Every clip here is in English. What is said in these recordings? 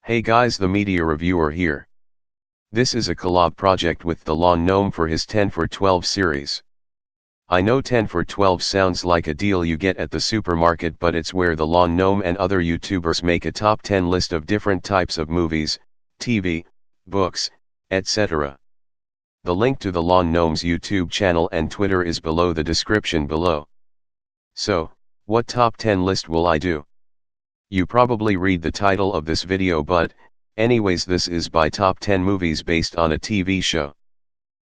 Hey guys, the media reviewer here. This is a collab project with the Lawn Gnome for his 10 for 12 series. I know 10 for 12 sounds like a deal you get at the supermarket, but it's where the Lawn Gnome and other YouTubers make a top 10 list of different types of movies, TV, books, etc. The link to the Lawn Gnome's YouTube channel and Twitter is below the description below. So, what top 10 list will I do? You probably read the title of this video, but anyways, this is by top 10 movies based on a TV show.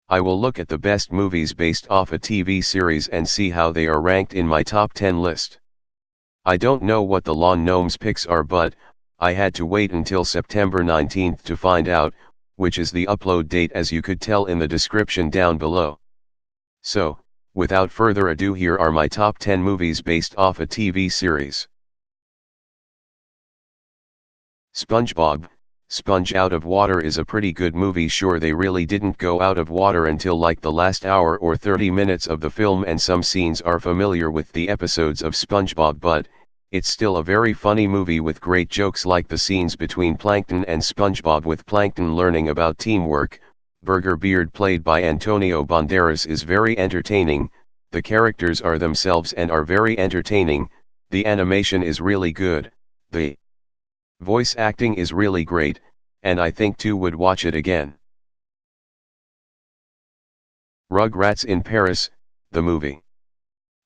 I will look at the best movies based off a TV series and see how they are ranked in my top 10 list. I don't know what the Lawn Gnome's picks are, but I had to wait until September 19th to find out, which is the upload date, as you could tell in the description down below. So, without further ado, here are my top 10 movies based off a TV series. Spongebob, Sponge Out of Water is a pretty good movie. Sure, they really didn't go out of water until like the last hour or 30 minutes of the film, and some scenes are familiar with the episodes of Spongebob, but it's still a very funny movie with great jokes like the scenes between Plankton and Spongebob, with Plankton learning about teamwork. Burger Beard, played by Antonio Banderas, is very entertaining. The characters are themselves and are very entertaining. The animation is really good. The voice acting is really great, and I think too would watch it again. Rugrats in Paris, the movie.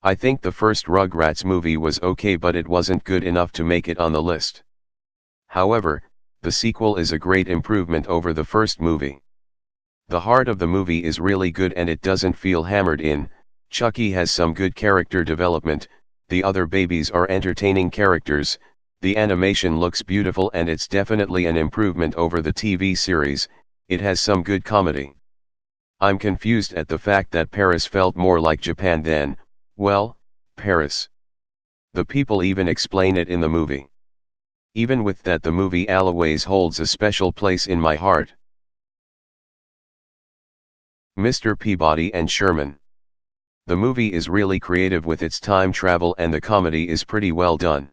I think the first Rugrats movie was okay, but it wasn't good enough to make it on the list. However, the sequel is a great improvement over the first movie. The heart of the movie is really good and it doesn't feel hammered in. Chucky has some good character development, the other babies are entertaining characters. The animation looks beautiful and it's definitely an improvement over the TV series. It has some good comedy. I'm confused at the fact that Paris felt more like Japan than, well, Paris. The people even explain it in the movie. Even with that, the movie always holds a special place in my heart. Mr. Peabody and Sherman. The movie is really creative with its time travel and the comedy is pretty well done.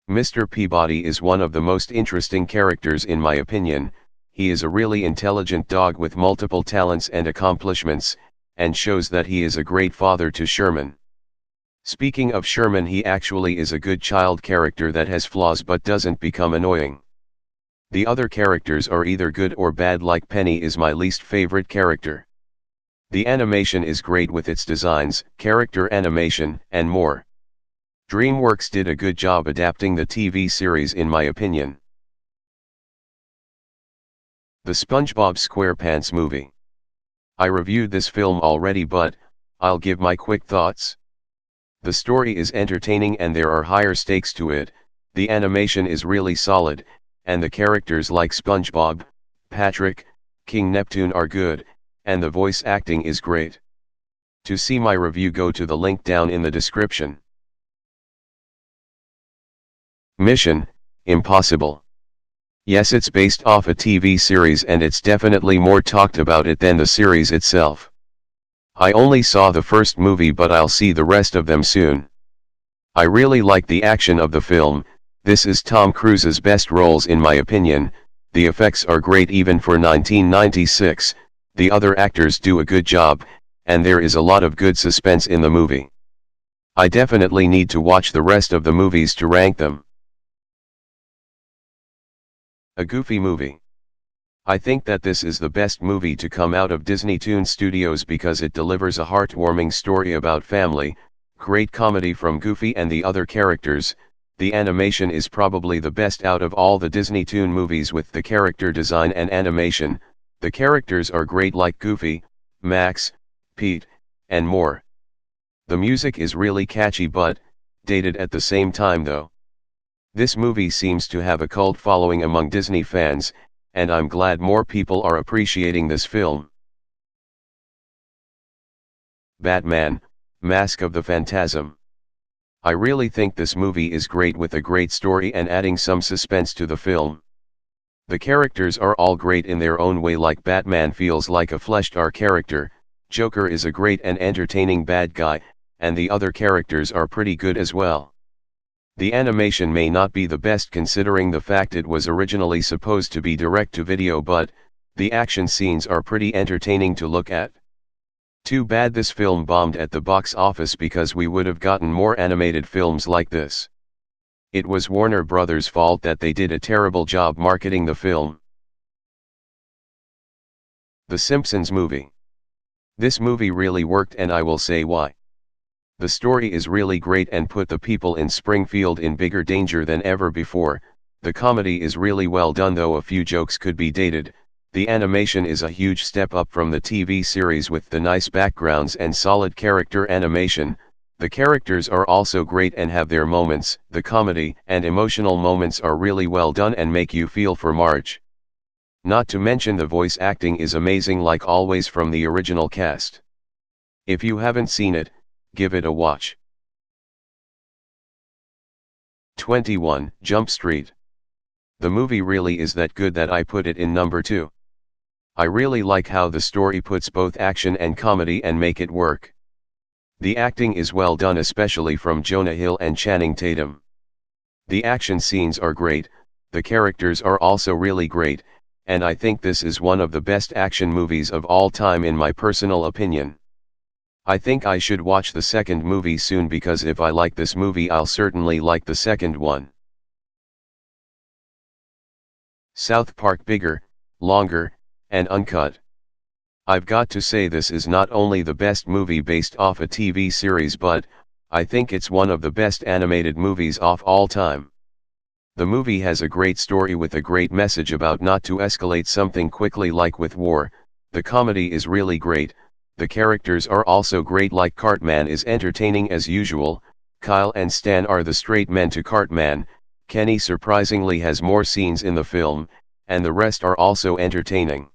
Mr. Peabody is one of the most interesting characters in my opinion. He is a really intelligent dog with multiple talents and accomplishments, and shows that he is a great father to Sherman. Speaking of Sherman, he actually is a good child character that has flaws but doesn't become annoying. The other characters are either good or bad, like Penny is my least favorite character. The animation is great with its designs, character animation, and more. DreamWorks did a good job adapting the TV series in my opinion. The SpongeBob SquarePants movie. I reviewed this film already, but I'll give my quick thoughts. The story is entertaining and there are higher stakes to it, the animation is really solid, and the characters like SpongeBob, Patrick, King Neptune are good, and the voice acting is great. To see my review, go to the link down in the description. Mission Impossible. Yes, it's based off a TV series and it's definitely more talked about it than the series itself. I only saw the first movie, but I'll see the rest of them soon. I really like the action of the film. This is Tom Cruise's best roles in my opinion. The effects are great even for 1996, the other actors do a good job, and there is a lot of good suspense in the movie. I definitely need to watch the rest of the movies to rank them. A Goofy movie. I think that this is the best movie to come out of Disney Toon Studios because it delivers a heartwarming story about family, great comedy from Goofy and the other characters. The animation is probably the best out of all the Disney Toon movies with the character design and animation. The characters are great like Goofy, Max, Pete, and more. The music is really catchy but dated at the same time though. This movie seems to have a cult following among Disney fans, and I'm glad more people are appreciating this film. Batman, Mask of the Phantasm. I really think this movie is great with a great story and adding some suspense to the film. The characters are all great in their own way, like Batman feels like a fleshed-out character, Joker is a great and entertaining bad guy, and the other characters are pretty good as well. The animation may not be the best considering the fact it was originally supposed to be direct-to-video, but the action scenes are pretty entertaining to look at. Too bad this film bombed at the box office because we would have gotten more animated films like this. It was Warner Brothers' fault that they did a terrible job marketing the film. The Simpsons movie. This movie really worked, and I will say why. The story is really great and put the people in Springfield in bigger danger than ever before. The comedy is really well done, though a few jokes could be dated. The animation is a huge step up from the TV series with the nice backgrounds and solid character animation. The characters are also great and have their moments. The comedy and emotional moments are really well done and make you feel for Marge. Not to mention the voice acting is amazing, like always, from the original cast. If you haven't seen it, give it a watch. 21. Jump Street. The movie really is that good that I put it in number 2. I really like how the story puts both action and comedy and make it work. The acting is well done, especially from Jonah Hill and Channing Tatum. The action scenes are great, the characters are also really great, and I think this is one of the best action movies of all time in my personal opinion. I think I should watch the second movie soon, because if I like this movie I'll certainly like the second one. Southpark. Bigger, longer, and uncut. I've got to say, this is not only the best movie based off a TV series, but I think it's one of the best animated movies of all time. The movie has a great story with a great message about not to escalate something quickly like with war. The comedy is really great, the characters are also great, like Cartman is entertaining as usual, Kyle and Stan are the straight men to Cartman, Kenny surprisingly has more scenes in the film, and the rest are also entertaining.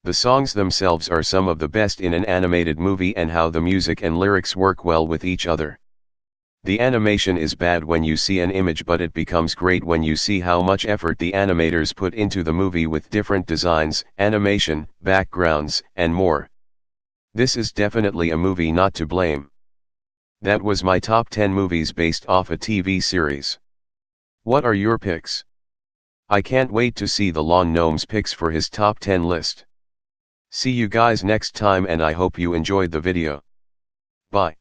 The songs themselves are some of the best in an animated movie, and how the music and lyrics work well with each other. The animation is bad when you see an image, but it becomes great when you see how much effort the animators put into the movie with different designs, animation, backgrounds, and more. This is definitely a movie not to blame. That was my top 10 movies based off a TV series. What are your picks? I can't wait to see the Long Gnome's picks for his top 10 list. See you guys next time, and I hope you enjoyed the video. Bye.